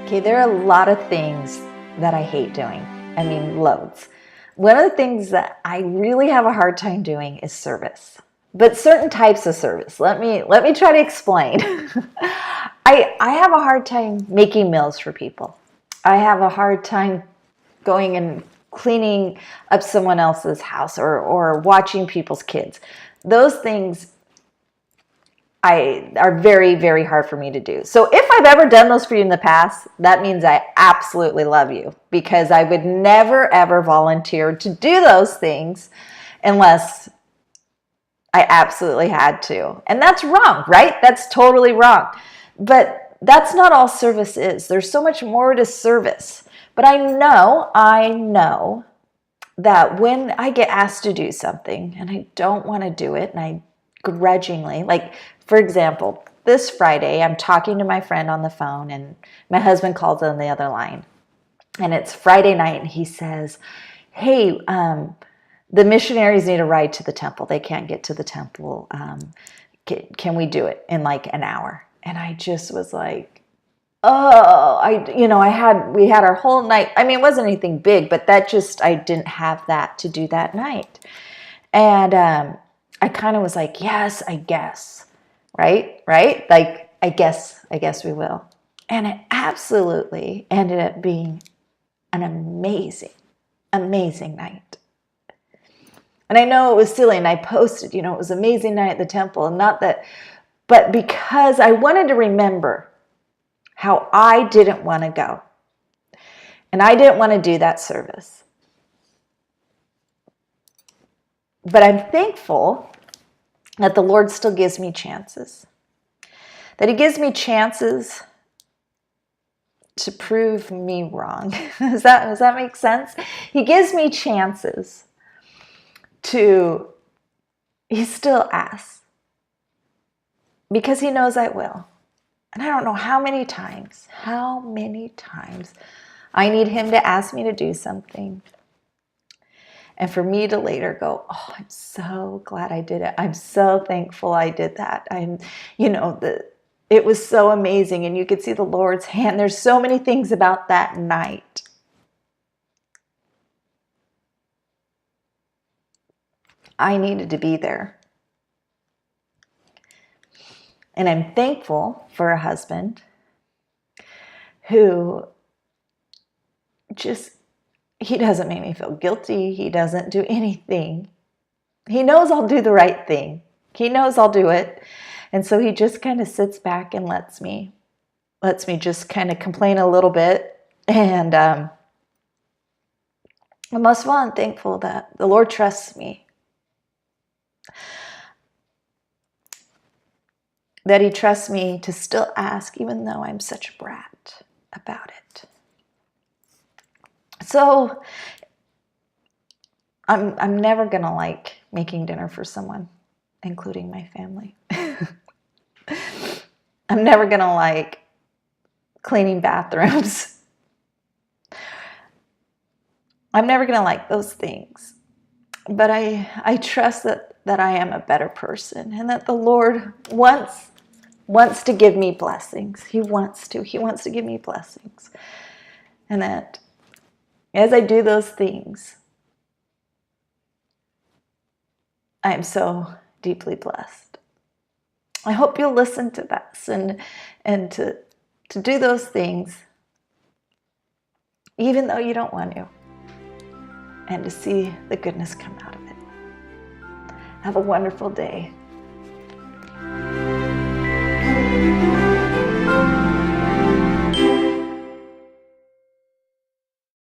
Okay, there are a lot of things that I hate doing. I mean, loads. One of the things that I really have a hard time doing is service. But certain types of service. Let me try to explain. I have a hard time making meals for people. I have a hard time going and cleaning up someone else's house or watching people's kids. Those things are very, very hard for me to do. So if I've ever done those for you in the past, that means I absolutely love you, because I would never, ever volunteer to do those things unless I absolutely had to. And that's wrong, right? That's totally wrong. But that's not all service is. There's so much more to service. But I know that when I get asked to do something and I don't want to do it, and I grudgingly, like, for example, this Friday, I'm talking to my friend on the phone and my husband calls on the other line. And it's Friday night and he says, hey, the missionaries need a ride to the temple. They can't get to the temple. Can we do it in like an hour? And I just was like, oh, we had our whole night. I mean, it wasn't anything big, but I didn't have that to do that night. And I kind of was like, yes, I guess. Right? Like, I guess we will. And it absolutely ended up being an amazing, amazing night. And I know it was silly, and I posted, it was an amazing night at the temple, and but because I wanted to remember how I didn't want to go. And I didn't want to do that service. But I'm thankful that the Lord still gives me chances. That He gives me chances to prove me wrong. Does that make sense? He gives me chances He still asks. Because He knows I will. And I don't know how many times I need Him to ask me to do something. And for me to later go, oh, I'm so glad I did it. I'm so thankful I did that. It was so amazing. And you could see the Lord's hand. There's so many things about that night. I needed to be there. And I'm thankful for a husband who he doesn't make me feel guilty. He doesn't do anything. He knows I'll do the right thing. He knows I'll do it. And so he just kind of sits back and lets me just kind of complain a little bit. And most of all, I'm thankful that the Lord trusts me. That He trusts me to still ask, even though I'm such a brat about it. So I'm never going to like making dinner for someone, including my family. I'm never going to like cleaning bathrooms. I'm never going to like those things. But I trust that I am a better person, and that the Lord wants to give me blessings. He wants to give me blessings. And that as I do those things, I am so deeply blessed. I hope you'll listen to this and to do those things, even though you don't want to, and to see the goodness come out of it. Have a wonderful day.